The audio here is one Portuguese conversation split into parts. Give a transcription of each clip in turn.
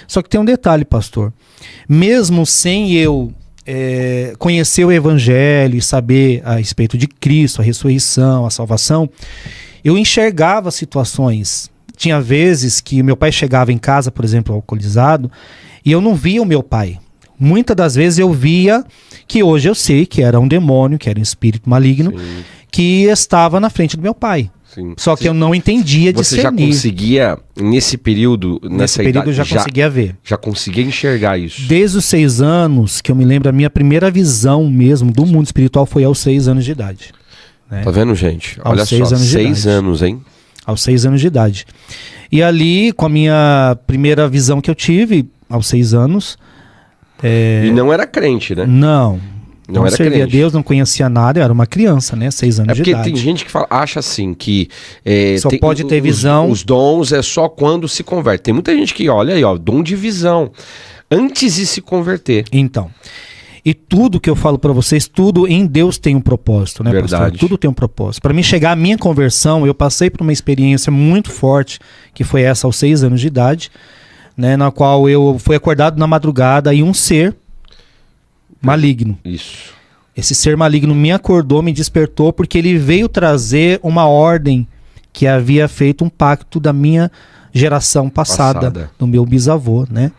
Só que tem um detalhe, pastor. Mesmo sem eu conhecer o evangelho e saber a respeito de Cristo, a ressurreição, a salvação, eu enxergava situações. Tinha vezes que meu pai chegava em casa, por exemplo, alcoolizado, e eu não via o meu pai. Muitas das vezes eu via que hoje eu sei que era um demônio, que era um espírito maligno, sim, que estava na frente do meu pai. Sim. Só que eu não entendia discernir. Você já conseguia, nesse período, nessa idade, eu já conseguia ver. Já conseguia enxergar isso? Desde os 6 anos, que eu me lembro, a minha primeira visão mesmo do mundo espiritual foi aos 6 anos de idade. Né? Tá vendo, gente? Olha só, 6 anos, hein? Aos 6 anos de idade. E ali, com a minha primeira visão que eu tive, aos 6 anos... E não era crente, né? Não era servia crente. A Deus, não conhecia nada, eu era uma criança, né? 6 anos de idade. Porque tem gente que acha assim, que... só pode ter visão... Os dons é só quando se converte. Tem muita gente que, olha aí, ó, dom de visão. Antes de se converter. Então... E tudo que eu falo para vocês, tudo em Deus tem um propósito, né, verdade, pastor? Tudo tem um propósito. Para mim chegar à minha conversão, eu passei por uma experiência muito forte, que foi essa aos 6 anos de idade, né, na qual eu fui acordado na madrugada e um ser maligno. Isso. Esse ser maligno me acordou, me despertou, porque ele veio trazer uma ordem que havia feito um pacto da minha geração passada. Do meu bisavô, né?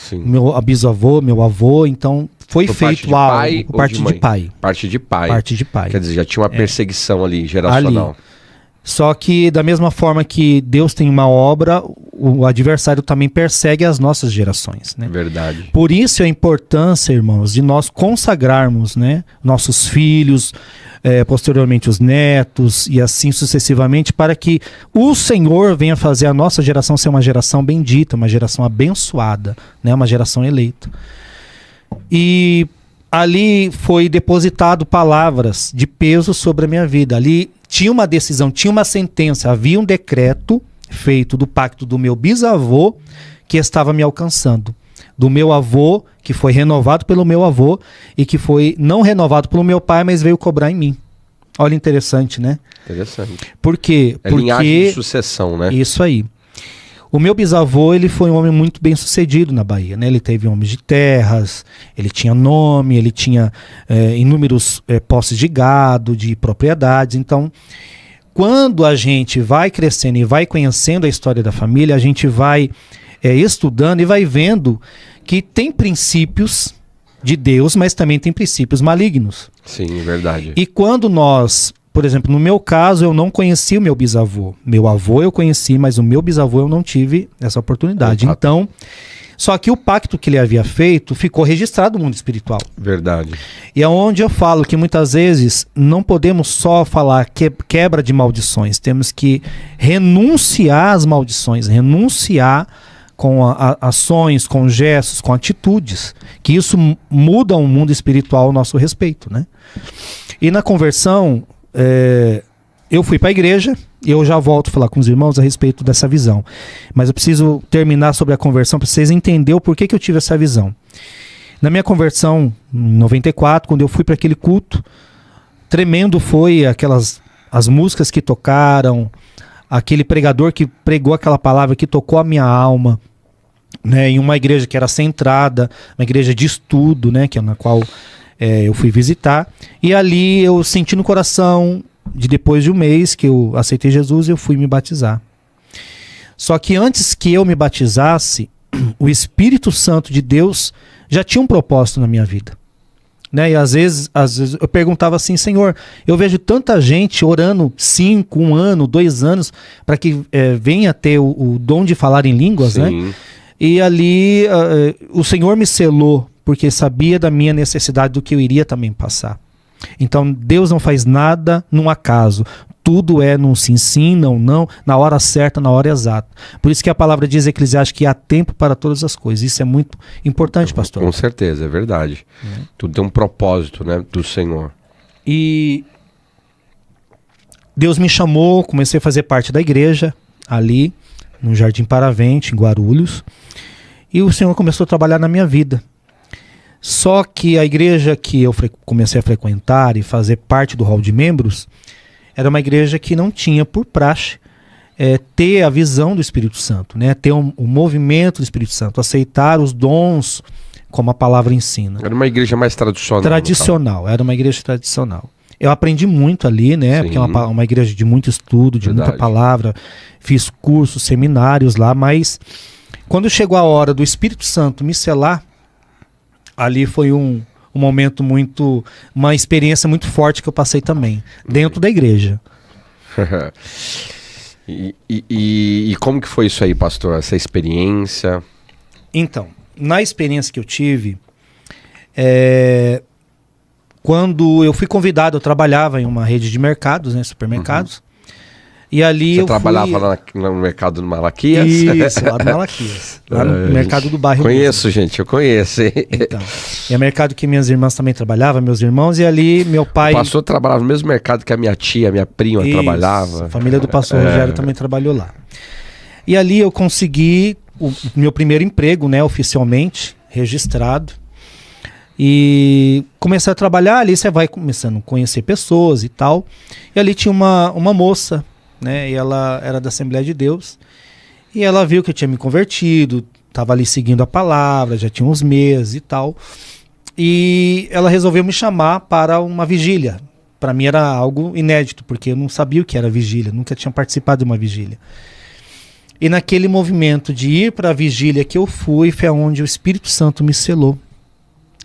Sim. Meu bisavô, meu avô, então... Foi feito algo por parte de pai. Parte de pai. Parte de pai. Quer dizer, já tinha uma perseguição ali, geracional. Ali. Só que da mesma forma que Deus tem uma obra, o adversário também persegue as nossas gerações, né? Verdade. Por isso a importância, irmãos, de nós consagrarmos, né, nossos filhos, posteriormente os netos e assim sucessivamente, para que o Senhor venha fazer a nossa geração ser uma geração bendita, uma geração abençoada, né, uma geração eleita. E ali foi depositado palavras de peso sobre a minha vida. Ali tinha uma decisão, tinha uma sentença, havia um decreto feito do pacto do meu bisavô que estava me alcançando. Do meu avô, que foi renovado pelo meu avô e que foi não renovado pelo meu pai, mas veio cobrar em mim. Olha, interessante, né? Interessante. Por quê? Porque linhagem de sucessão, né? Isso aí. O meu bisavô, ele foi um homem muito bem sucedido na Bahia, né? Ele teve homens de terras, ele tinha nome, ele tinha inúmeros posses de gado, de propriedades. Então, quando a gente vai crescendo e vai conhecendo a história da família, a gente vai estudando e vai vendo que tem princípios de Deus, mas também tem princípios malignos. Sim, verdade. E quando nós... Por exemplo, no meu caso, eu não conheci o meu bisavô. Meu avô eu conheci, mas o meu bisavô eu não tive essa oportunidade. Então, só que o pacto que ele havia feito ficou registrado no mundo espiritual. Verdade. E é onde eu falo que muitas vezes não podemos só falar quebra de maldições. Temos que renunciar às maldições, renunciar com ações, com gestos, com atitudes. Que isso muda o mundo espiritual ao nosso respeito, né? E na conversão... eu fui para a igreja e eu já volto a falar com os irmãos a respeito dessa visão. Mas eu preciso terminar sobre a conversão para vocês entenderem o porquê que eu tive essa visão. Na minha conversão, em 94, quando eu fui para aquele culto, tremendo foi as músicas que tocaram, aquele pregador que pregou aquela palavra que tocou a minha alma, né, em uma igreja que era centrada, uma igreja de estudo, né, que é na qual... eu fui visitar, e ali eu senti no coração, depois de um mês que eu aceitei Jesus, eu fui me batizar. Só que antes que eu me batizasse, o Espírito Santo de Deus já tinha um propósito na minha vida. Né? E às vezes eu perguntava assim, Senhor, eu vejo tanta gente orando 5, 1 ano, 2 anos, para que venha ter o dom de falar em línguas, né? E ali o Senhor me selou, porque sabia da minha necessidade, do que eu iria também passar. Então Deus não faz nada num acaso. Tudo é num sim, não, na hora certa, na hora exata. Por isso que a palavra diz, Eclesiastes, que há tempo para todas as coisas. Isso é muito importante, pastor. Com certeza, é verdade. Tudo tem um propósito, né, do Senhor. E Deus me chamou, comecei a fazer parte da igreja, ali, no Jardim Paravente, em Guarulhos. E o Senhor começou a trabalhar na minha vida. Só que a igreja que eu comecei a frequentar e fazer parte do hall de membros era uma igreja que não tinha por praxe ter a visão do Espírito Santo, né? Ter o movimento do Espírito Santo, aceitar os dons como a palavra ensina. Era uma igreja mais tradicional. Tradicional, era uma igreja tradicional. Eu aprendi muito ali, né? Sim. Porque é uma igreja de muito estudo, de Verdade. muita palavra. Fiz cursos, seminários lá, mas quando chegou a hora do Espírito Santo me selar, ali foi um momento uma experiência muito forte que eu passei também, dentro da igreja. E como que foi isso aí, pastor? Essa experiência? Então, na experiência que eu tive, quando eu fui convidado, eu trabalhava em uma rede de mercados, né, supermercados, e ali Você trabalhava lá no mercado do Malaquias? Isso, lá do Malaquias, lá no mercado do bairro. Conheço, gente, eu conheço. Então, é mercado que minhas irmãs também trabalhavam, meus irmãos, e ali meu pai... O pastor trabalhava no mesmo mercado que a minha tia, minha prima trabalhava. A família do pastor Rogério também trabalhou lá. E ali eu consegui o meu primeiro emprego, né, oficialmente, registrado. E comecei a trabalhar, ali você vai começando a conhecer pessoas e tal. E ali tinha uma moça, né, e ela era da Assembleia de Deus. E ela viu que eu tinha me convertido, estava ali seguindo a palavra, já tinha uns meses e tal. E ela resolveu me chamar para uma vigília. Para mim era algo inédito, porque eu não sabia o que era vigília, nunca tinha participado de uma vigília. E naquele movimento de ir para a vigília que eu fui, foi onde o Espírito Santo me selou.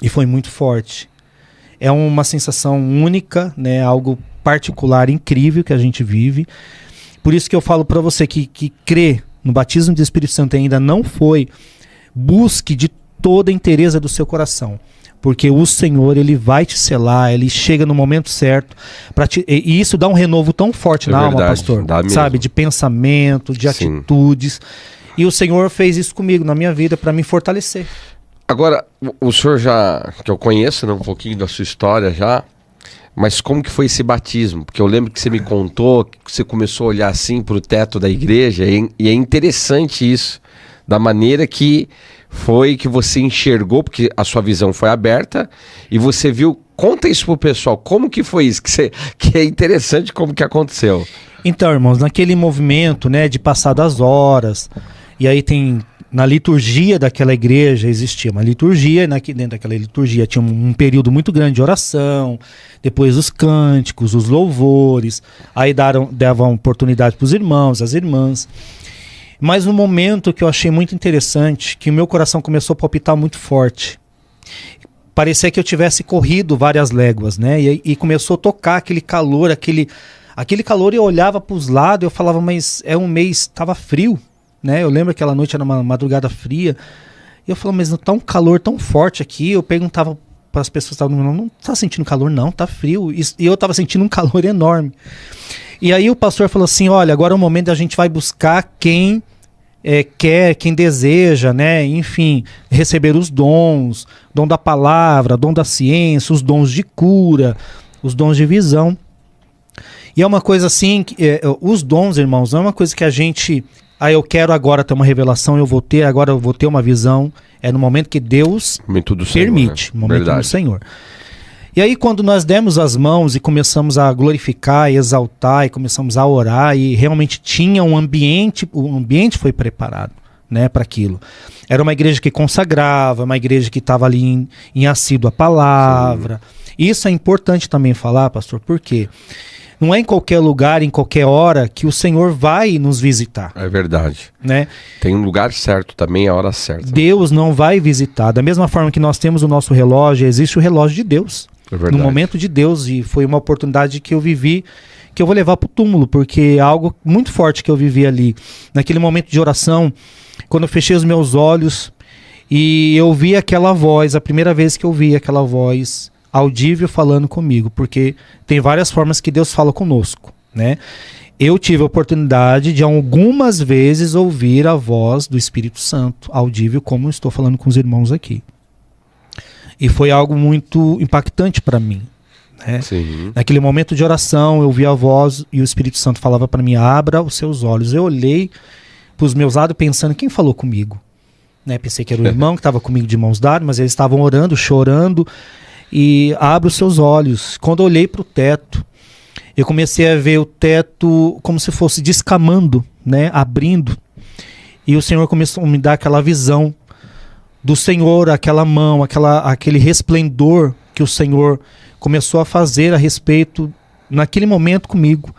E foi muito forte. É uma sensação única, né? Algo particular, incrível que a gente vive. Por isso que eu falo para você que crê no batismo do Espírito Santo e ainda não foi, busque de toda a inteireza do seu coração. Porque o Senhor, Ele vai te selar, Ele chega no momento certo. E isso dá um renovo tão forte na alma, pastor. Sabe? De pensamento, de atitudes. E o Senhor fez isso comigo, na minha vida, para me fortalecer. Agora, o senhor já, que eu conheço, né, um pouquinho da sua história já, mas como que foi esse batismo? Porque eu lembro que você me contou que você começou a olhar assim para o teto da igreja, e é interessante isso, da maneira que foi que você enxergou, porque a sua visão foi aberta, e você viu, conta isso pro pessoal, como que foi isso, que é interessante como que aconteceu. Então, irmãos, naquele movimento, né, de passar das horas, e aí na liturgia daquela igreja existia uma liturgia, e dentro daquela liturgia tinha um período muito grande de oração, depois os cânticos, os louvores, aí davam oportunidade para os irmãos, as irmãs. Mas no momento que eu achei muito interessante, que o meu coração começou a palpitar muito forte. Parecia que eu tivesse corrido várias léguas, né? E começou a tocar aquele calor, aquele calor, e eu olhava para os lados, eu falava, mas é um mês, estava frio, né? Eu lembro que aquela noite era uma madrugada fria, e eu falava, mas não tá um calor tão forte aqui. Eu perguntava para as pessoas que estavam no meu, não tá sentindo calor não, tá frio. E eu estava sentindo um calor enorme. E aí o pastor falou assim, olha, agora é o momento da gente vai buscar quem quer, quem deseja, né, enfim, receber os dons, dom da palavra, dom da ciência, os dons de cura, os dons de visão. E é uma coisa assim, os dons, irmãos, não é uma coisa que a gente, eu quero agora ter uma revelação, agora eu vou ter uma visão. É no momento que Deus permite, no momento do Senhor. E aí quando nós demos as mãos e começamos a glorificar e exaltar e começamos a orar, e realmente tinha um ambiente, o ambiente foi preparado, né, para aquilo. Era uma igreja que consagrava, uma igreja que estava ali em assíduo à palavra. Sim. Isso é importante também falar, pastor, porque não é em qualquer lugar, em qualquer hora que o Senhor vai nos visitar. É verdade. Né? Tem um lugar certo também, a hora certa. Deus não vai visitar. Da mesma forma que nós temos o nosso relógio, existe o relógio de Deus. No momento de Deus, e foi uma oportunidade que eu vivi, que eu vou levar para o túmulo, porque é algo muito forte que eu vivi ali. Naquele momento de oração, quando eu fechei os meus olhos e eu vi aquela voz, a primeira vez que eu vi aquela voz audível falando comigo, porque tem várias formas que Deus fala conosco, né? Eu tive a oportunidade de algumas vezes ouvir a voz do Espírito Santo audível, como eu estou falando com os irmãos aqui. E foi algo muito impactante para mim, né? Sim. Naquele momento de oração, eu vi a voz e o Espírito Santo falava para mim, abra os seus olhos. Eu olhei para os meus lados pensando, quem falou comigo? Né? Pensei que era o irmão que estava comigo de mãos dadas, mas eles estavam orando, chorando. E abra os seus olhos. Quando eu olhei para o teto, eu comecei a ver o teto como se fosse descamando, né, abrindo, e o Senhor começou a me dar aquela visão do Senhor, aquela mão, aquele resplendor que o Senhor começou a fazer a respeito, naquele momento comigo.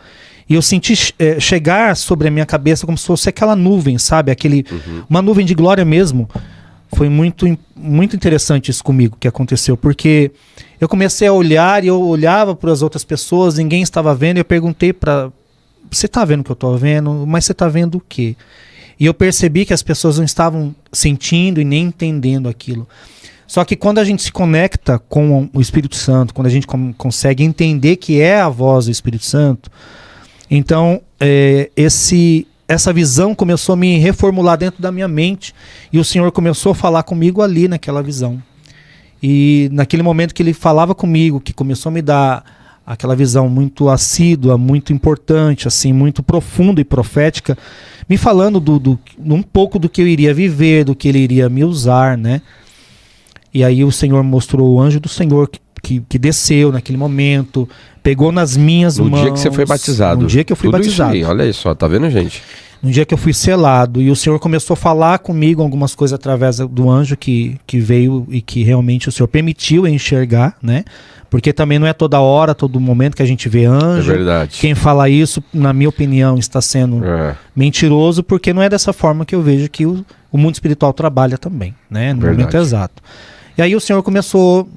E eu senti chegar sobre a minha cabeça como se fosse aquela nuvem, sabe? Uma nuvem de glória mesmo. Foi muito, muito interessante isso comigo que aconteceu, porque eu comecei a olhar e eu olhava para as outras pessoas, ninguém estava vendo, e eu perguntei você está vendo o que eu estou vendo? Mas você está vendo o quê? E eu percebi que as pessoas não estavam sentindo e nem entendendo aquilo. Só que quando a gente se conecta com o Espírito Santo, quando a gente consegue entender que é a voz do Espírito Santo, então essa visão começou a me reformular dentro da minha mente, e o Senhor começou a falar comigo ali naquela visão. E naquele momento que ele falava comigo, que começou a me dar aquela visão muito assídua, muito importante, assim, muito profunda e profética, me falando um pouco do que eu iria viver, do que ele iria me usar, né? E aí o Senhor mostrou o anjo do Senhor que desceu naquele momento, pegou nas minhas mãos. No dia que você foi batizado. No dia que eu fui batizado. Isso aí, olha só, tá vendo, gente? No dia que eu fui selado, e o Senhor começou a falar comigo algumas coisas através do anjo que veio e que realmente o Senhor permitiu eu enxergar, né? Porque também não é toda hora, todo momento que a gente vê anjo. É verdade. Quem fala isso, na minha opinião, está sendo mentiroso, porque não é dessa forma que eu vejo que o mundo espiritual trabalha também, né? No momento exato. E aí o Senhor começou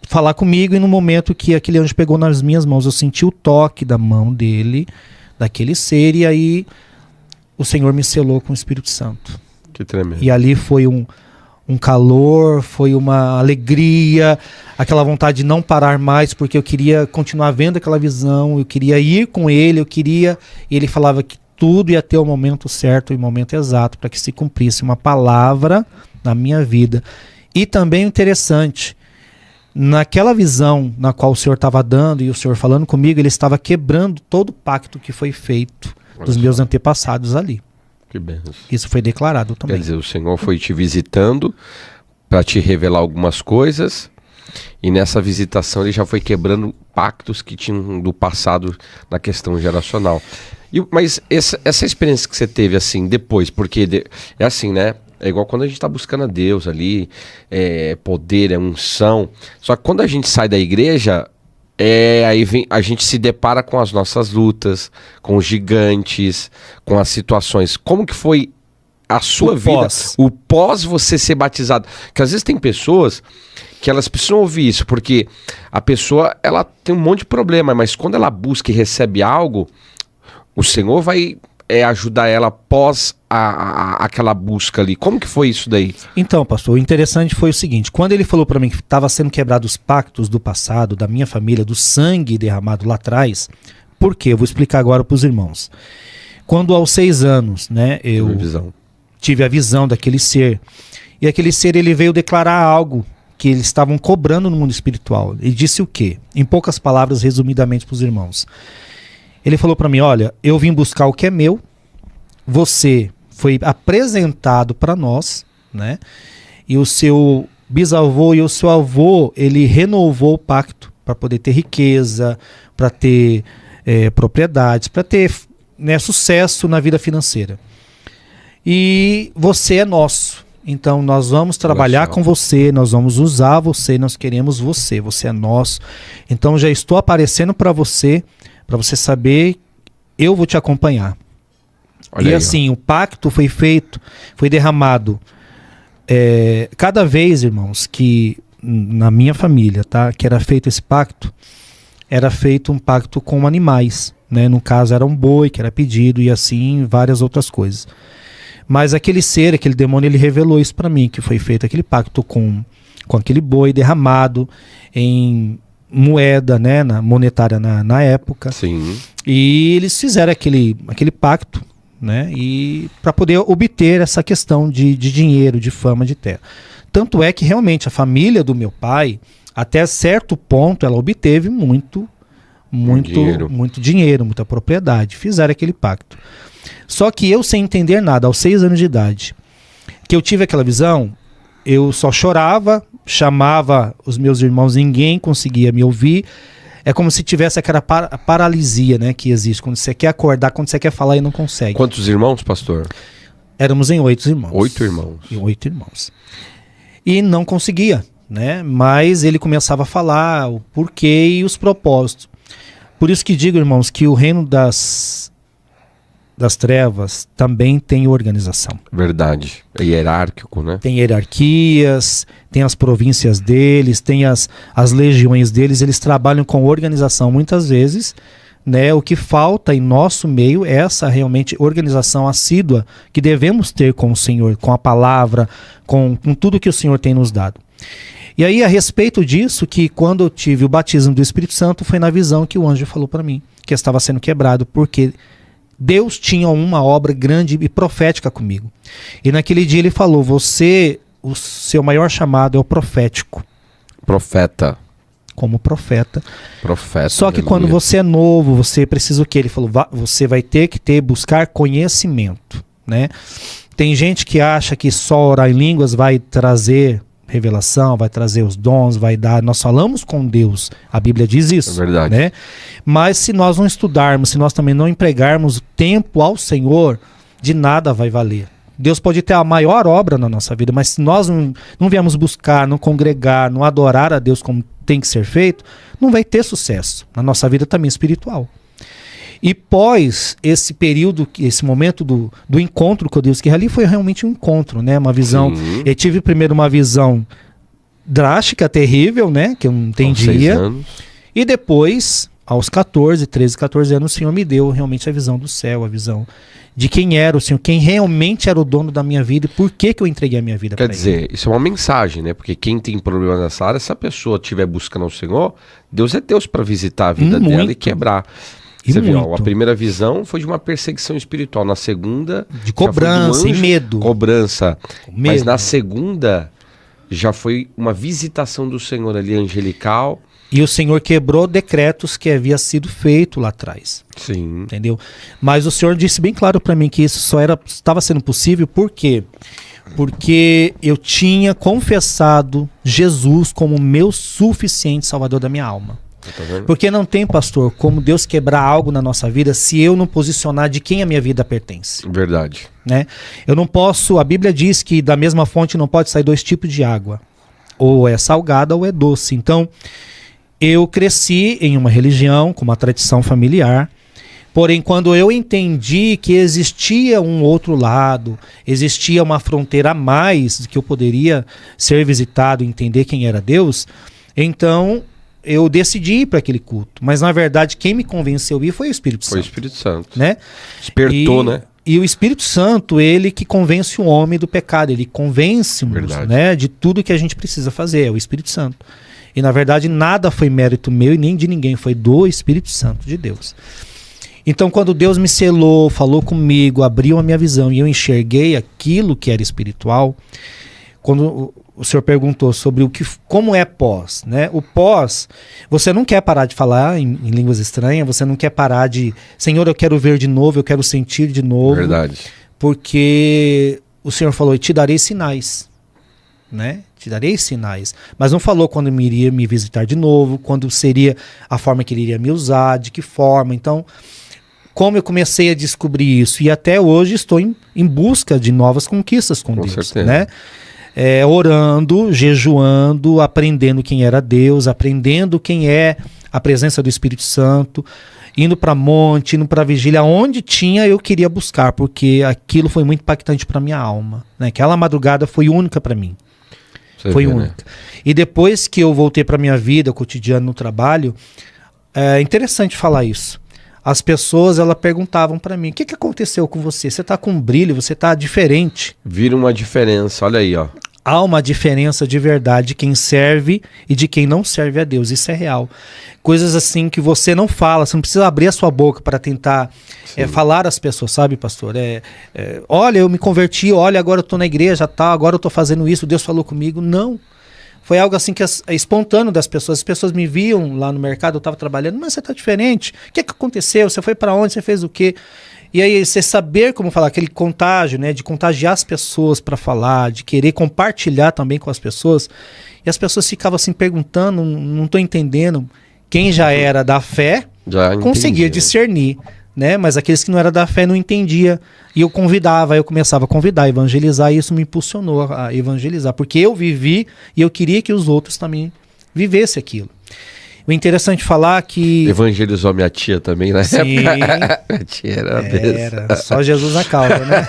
a falar comigo, e no momento que aquele anjo pegou nas minhas mãos, eu senti o toque da mão dele, daquele ser, e aí o Senhor me selou com o Espírito Santo. Que tremendo. E ali foi um calor, foi uma alegria, aquela vontade de não parar mais, porque eu queria continuar vendo aquela visão, eu queria ir com ele, e ele falava que tudo ia ter o momento certo e o momento exato para que se cumprisse uma palavra na minha vida. E também interessante, naquela visão na qual o Senhor estava dando e o Senhor falando comigo, ele estava quebrando todo o pacto que foi feito dos meus antepassados ali. Que benção. Isso foi declarado também. Quer dizer, o Senhor foi te visitando para te revelar algumas coisas, e nessa visitação ele já foi quebrando pactos que tinham do passado na questão geracional. Mas essa experiência que você teve assim depois, porque é assim, né? É igual quando a gente está buscando a Deus ali, poder, unção. Só que quando a gente sai da igreja, aí a gente se depara com as nossas lutas, com os gigantes, com as situações. Como que foi a sua vida? O pós você ser batizado. Porque às vezes tem pessoas que elas precisam ouvir isso, porque a pessoa ela tem um monte de problema, mas quando ela busca e recebe algo, o Senhor vai ajudar ela após aquela busca ali. Como que foi isso daí? Então, pastor, o interessante foi o seguinte: quando ele falou para mim que estava sendo quebrados os pactos do passado, da minha família, do sangue derramado lá atrás, por quê? Eu vou explicar agora para os irmãos. Quando aos 6 anos, né, eu tive a visão daquele ser, e aquele ser ele veio declarar algo que eles estavam cobrando no mundo espiritual. Ele disse o quê? Em poucas palavras, resumidamente para os irmãos. Ele falou para mim: olha, eu vim buscar o que é meu, você foi apresentado para nós, né? E o seu bisavô e o seu avô, ele renovou o pacto para poder ter riqueza, para ter propriedades, para ter, né, sucesso na vida financeira. E você é nosso. Então nós vamos trabalhar com você, nós vamos usar você, nós queremos você, você é nosso. Então já estou aparecendo para você saber, eu vou te acompanhar. Olha e aí, assim, ó. O pacto foi feito, foi derramado. Cada vez, irmãos, que na minha família, tá, que era feito esse pacto, era feito um pacto com animais, né? No caso era um boi que era pedido, e assim várias outras coisas. Mas aquele ser, aquele demônio, ele revelou isso para mim, que foi feito aquele pacto com aquele boi derramado em moeda, né, monetária na época. Sim. E eles fizeram aquele pacto, né, e para poder obter essa questão de dinheiro, de fama, de terra. Tanto é que realmente a família do meu pai, até certo ponto, ela obteve muito dinheiro, muita propriedade. Fizeram aquele pacto. Só que eu, sem entender nada, aos 6 anos de idade, que eu tive aquela visão, eu só chorava, chamava os meus irmãos, ninguém conseguia me ouvir. É como se tivesse aquela paralisia, né, que existe. Quando você quer acordar, quando você quer falar e não consegue. Quantos irmãos, pastor? Éramos em 8 irmãos. 8 irmãos. E 8 irmãos. E não conseguia, né? Mas ele começava a falar o porquê e os propósitos. Por isso que digo, irmãos, que o reino das trevas também tem organização. Verdade. É hierárquico, né? Tem hierarquias, tem as províncias deles, tem as legiões deles, eles trabalham com organização muitas vezes, né? O que falta em nosso meio é essa realmente organização assídua que devemos ter com o Senhor, com a palavra, com tudo que o Senhor tem nos dado. E aí, a respeito disso, que quando eu tive o batismo do Espírito Santo, foi na visão que o anjo falou para mim, que estava sendo quebrado, porque Deus tinha uma obra grande e profética comigo. E naquele dia ele falou, o seu maior chamado é o profético. Profeta. Como profeta. Profeta. Só que quando você é novo, você precisa o quê? Ele falou, você vai ter que buscar conhecimento, né? Tem gente que acha que só orar em línguas vai trazer revelação, vai trazer os dons, vai dar... Nós falamos com Deus, a Bíblia diz isso. É verdade. Né? Mas se nós não estudarmos, se nós também não empregarmos tempo ao Senhor, de nada vai valer. Deus pode ter a maior obra na nossa vida, mas se nós não viemos buscar, não congregar, não adorar a Deus como tem que ser feito, não vai ter sucesso na nossa vida também espiritual. E pós esse período, esse momento do encontro com Deus, que ali foi realmente um encontro, né? Uma visão. Sim. Eu tive primeiro uma visão drástica, terrível, né? Que eu não entendia. 6 anos. E depois, aos 13, 14 anos, o Senhor me deu realmente a visão do céu, a visão de quem era o Senhor, quem realmente era o dono da minha vida e por que eu entreguei a minha vida para Ele. Quer dizer, isso é uma mensagem, né? Porque quem tem problema nessa área, se a pessoa estiver buscando ao Senhor, Deus é Deus para visitar a vida dela e quebrar. Você viu, a primeira visão foi de uma perseguição espiritual, na segunda... De cobrança e medo. Cobrança. Medo. Mas na segunda já foi uma visitação do Senhor ali, angelical. E o Senhor quebrou decretos que havia sido feito lá atrás. Sim. Entendeu? Mas o Senhor disse bem claro para mim que isso só estava sendo possível, por quê? Porque eu tinha confessado Jesus como meu suficiente salvador da minha alma. Tá vendo? Porque não tem, pastor, como Deus quebrar algo na nossa vida se eu não posicionar de quem a minha vida pertence. Verdade. Né? Eu não posso, a Bíblia diz que da mesma fonte não pode sair 2 tipos de água. Ou é salgada ou é doce. Então, eu cresci em uma religião, com uma tradição familiar. Porém, quando eu entendi que existia um outro lado, existia uma fronteira a mais, que eu poderia ser visitado e entender quem era Deus, então eu decidi ir para aquele culto. Mas, na verdade, quem me convenceu a ir foi o Espírito Santo. Foi o Espírito Santo. Né? Despertou, né? E o Espírito Santo, ele que convence o homem do pecado, ele convence-nos, né, de tudo que a gente precisa fazer, é o Espírito Santo. E, na verdade, nada foi mérito meu e nem de ninguém, foi do Espírito Santo de Deus. Então, quando Deus me selou, falou comigo, abriu a minha visão e eu enxerguei aquilo que era espiritual, quando o senhor perguntou sobre como é pós, né? O pós, você não quer parar de falar em línguas estranhas, você não quer parar de, Senhor, eu quero ver de novo, eu quero sentir de novo. Verdade. Porque o Senhor falou, e te darei sinais, né? Te darei sinais. Mas não falou quando me iria me visitar de novo, quando seria a forma que ele iria me usar, de que forma. Então, como eu comecei a descobrir isso, e até hoje estou em busca de novas conquistas com Deus, certeza. Né? Orando, jejuando, aprendendo quem era Deus, aprendendo quem é a presença do Espírito Santo, indo para monte, indo para vigília, onde tinha eu queria buscar, porque aquilo foi muito impactante para minha alma, né? Aquela madrugada foi única para mim. Foi única. Né? E depois que eu voltei para minha vida cotidiana no trabalho, é interessante falar isso. As pessoas, elas perguntavam para mim, o que aconteceu com você? Você está com brilho, você está diferente. Vira uma diferença, olha aí, ó. Há uma diferença de verdade de quem serve e de quem não serve a Deus, isso é real. Coisas assim que você não fala, você não precisa abrir a sua boca para tentar falar às pessoas, sabe, pastor? Olha, eu me converti, olha, agora eu estou na igreja, tá, agora eu estou fazendo isso, Deus falou comigo. Não. Foi algo assim que é espontâneo das pessoas. As pessoas me viam lá no mercado, eu estava trabalhando, mas você está diferente. O que aconteceu? Você foi para onde? Você fez o quê? E aí você saber como falar, aquele contágio, né, de contagiar as pessoas para falar, de querer compartilhar também com as pessoas. E as pessoas ficavam assim perguntando, não estou entendendo. Quem já era da fé Já conseguia entendi. discernir, né? Mas aqueles que não eram da fé não entendia. E eu convidava, eu começava a convidar, a evangelizar, e isso me impulsionou a evangelizar, porque eu vivi e eu queria que os outros também vivessem aquilo. O interessante falar que... Evangelizou minha tia também, né? Sim, Minha tia era a besta. era só Jesus na causa, né?